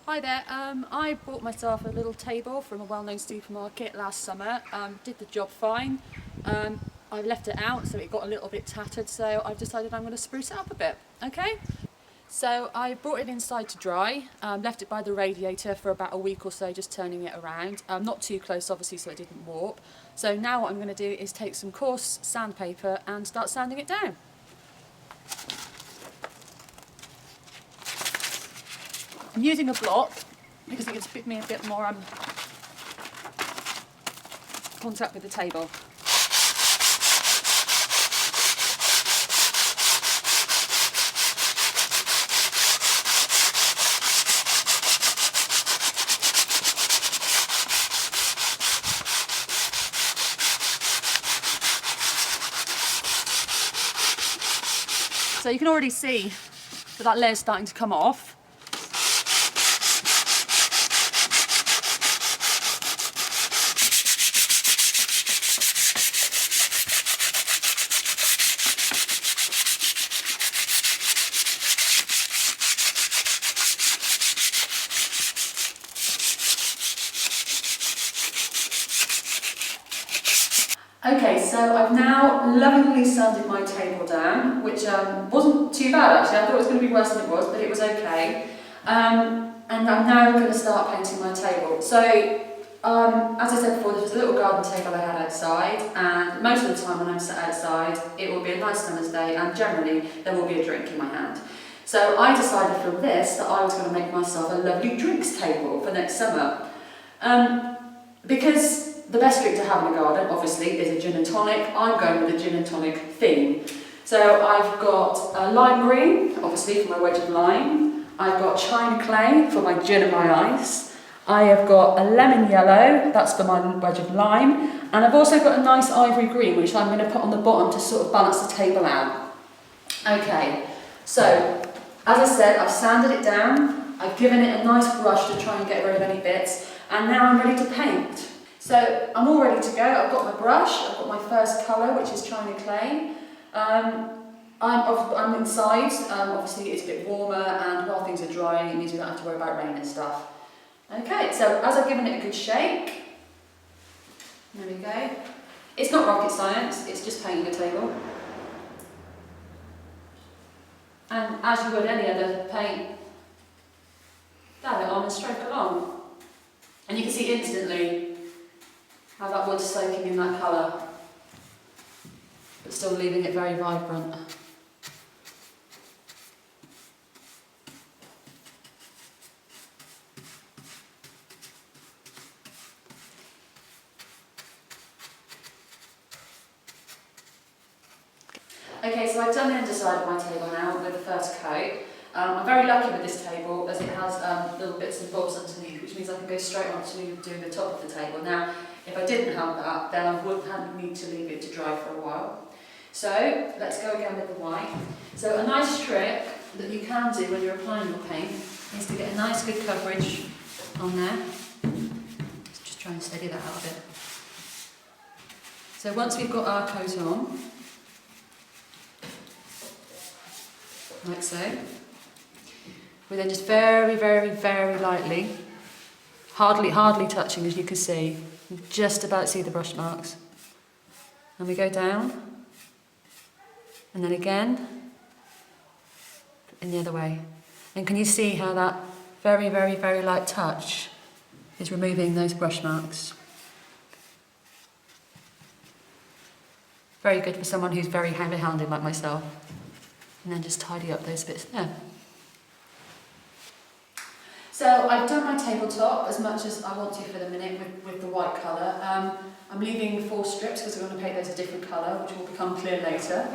Hi there, I bought myself a little table from a well-known supermarket last summer. Did the job fine. I left it out so it got a little bit tattered, so I've decided I'm going to spruce it up a bit, okay? So I brought it inside to dry, left it by the radiator for about a week or so, just turning it around. Not too close obviously so it didn't warp. So now what I'm going to do is take some coarse sandpaper and start sanding it down. I'm using a block because it gives me a bit more contact with the table. So you can already see that layer's starting to come off. Okay, so I've now lovingly sanded my table down, which wasn't too bad actually. I thought it was going to be worse than it was, but it was okay. And I'm now going to start painting my table. So, as I said before, this was a little garden table I had outside, and most of the time when I'm sat outside, it will be a nice summer's day, and generally there will be a drink in my hand. So I decided from this that I was going to make myself a lovely drinks table for next summer. Because the best drink to have in a garden, obviously, is a gin and tonic. I'm going with a gin and tonic theme. So I've got a lime green, obviously for my wedge of lime. I've got china clay for my gin and my ice. I have got a lemon yellow, that's for my wedge of lime. And I've also got a nice ivory green, which I'm going to put on the bottom to sort of balance the table out. Okay, so as I said, I've sanded it down. I've given it a nice brush to try and get rid of any bits. And now I'm ready to paint. So I'm all ready to go. I've got my brush, I've got my first colour, which is china clay. I'm inside, obviously it's a bit warmer, and while things are drying it means we don't have to worry about rain and stuff. Okay, so as I've given it a good shake, there we go. It's not rocket science, it's just painting a table. And as you would any other paint, dab it on and stroke along. And you can see instantly how that wood's soaking in that colour, but still leaving it very vibrant. Okay, so I've done the underside of my table now with the first coat. I'm very lucky with this table as it has little bits and bobs underneath, which means I can go straight on to doing the top of the table. Now, if I didn't have that, then I would need to leave it to dry for a while. So, let's go again with the white. So a nice trick that you can do when you're applying your paint is to get a nice good coverage on there. Let's just try and steady that out a bit. So once we've got our coat on, like so, we then just very, very, very lightly, hardly touching, as you can see, you just about see the brush marks. And we go down, and then again, in the other way. And can you see how that very, very, very light touch is removing those brush marks? Very good for someone who's very heavy-handed like myself. And then just tidy up those bits there. So I've done my tabletop as much as I want to for the minute with the white colour. I'm leaving 4 strips because I'm going to paint those a different colour, which will become clear later.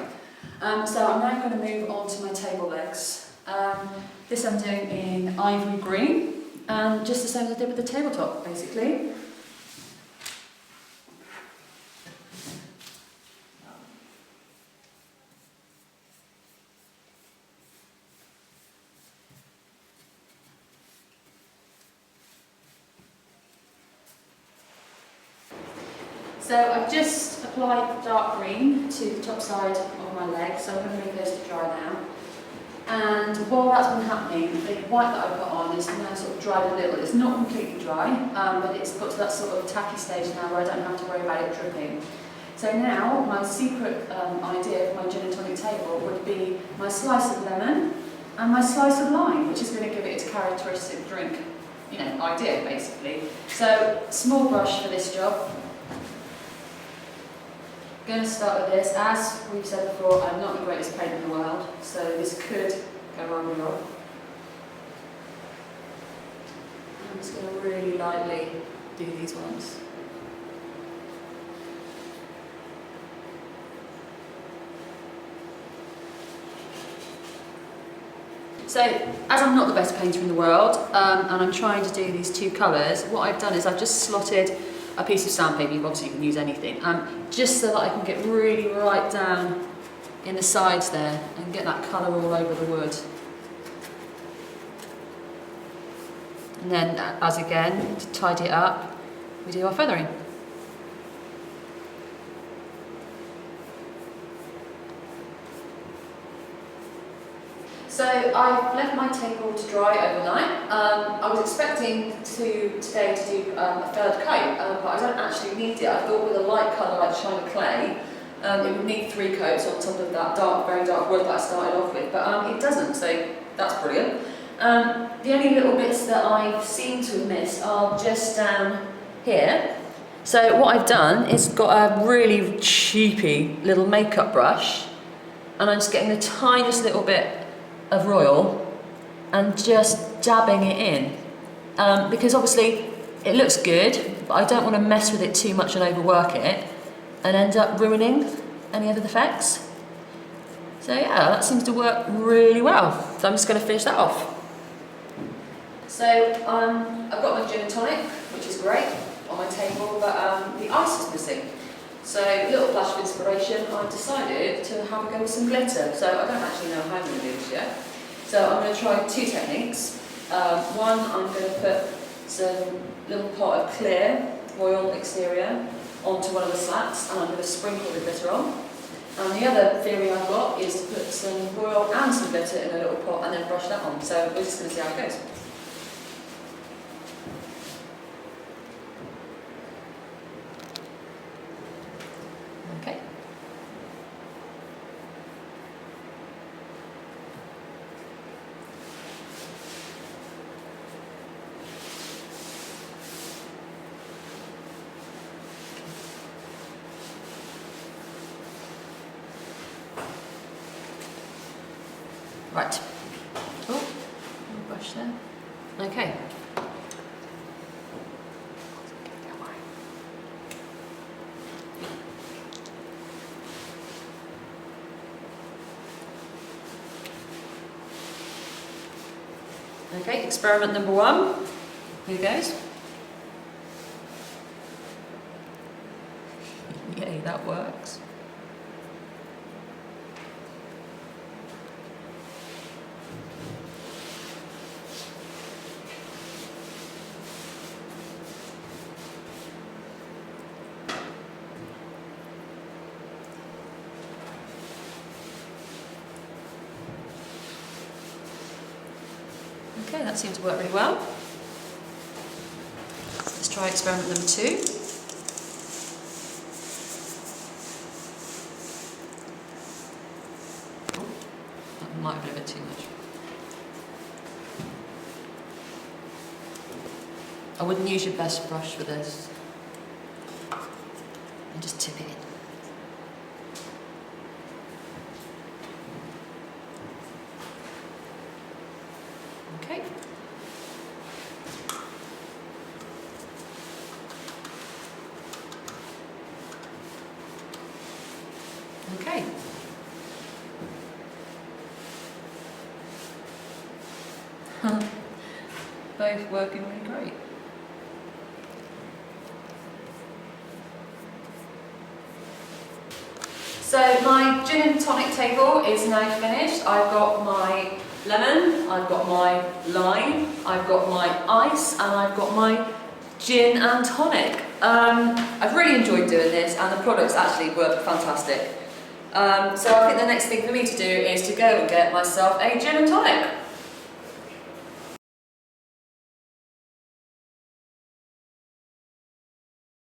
So I'm now going to move on to my table legs. This I'm doing in ivory green, and just the same as I did with the tabletop, basically. So I've just applied dark green to the top side of my leg, so I'm going to leave those to dry now. And while that's been happening, the white that I put on is now sort of dried a little. It's not completely dry, but it's got to that sort of tacky stage now where I don't have to worry about it dripping. So now my secret idea for my gin and tonic table would be my slice of lemon and my slice of lime, which is going to give it its characteristic drink, you know, idea basically. So small brush for this job. Going to start with this. As we've said before, I'm not the greatest painter in the world, so this could go wrong. I'm just going to really lightly do these ones. So, as I'm not the best painter in the world, and I'm trying to do these two colours, what I've done is I've just slotted a piece of sandpaper, obviously you can use anything, just so that I can get really right down in the sides there and get that colour all over the wood. And then, as again, to tidy it up, we do our feathering. So I've left my table to dry overnight. I was expecting today to do a third coat, but I don't actually need it. I thought with a light colour like China Clay, it would need 3 coats on top of that dark, very dark wood that I started off with, but it doesn't, so that's brilliant. The only little bits that I seem to have missed are just down here. So what I've done is got a really cheapy little makeup brush, and I'm just getting the tiniest little bit of royal and just dabbing it in, because obviously it looks good, but I don't want to mess with it too much and overwork it and end up ruining any other effects. So yeah, that seems to work really well. So I'm just going to finish that off. So I've got my gin and tonic, which is great, on my table, but the ice is missing. So, a little flash of inspiration, I've decided to have a go with some glitter. So, I don't actually know how I'm going to do this yet. So, I'm going to try 2 techniques. One, I'm going to put some little pot of clear royal exterior onto one of the slats, and I'm going to sprinkle the glitter on. And the other theory I've got is to put some royal and some glitter in a little pot and then brush that on. So, we're just going to see how it goes. Okay. Right. Oh, brush there. Okay. Okay, experiment number 1. Here goes. Yay, that works. Okay, that seems to work really well. Let's try experiment number 2. Oh, that might have been a bit too much. I wouldn't use your best brush for this. And just tip it in. Okay. Okay. Both working really great. So my gin and tonic table is now finished. I've got my lemon, I've got my lime, I've got my ice, and I've got my gin and tonic. I've really enjoyed doing this, and the products actually work fantastic. So I think the next thing for me to do is to go and get myself a gin and tonic.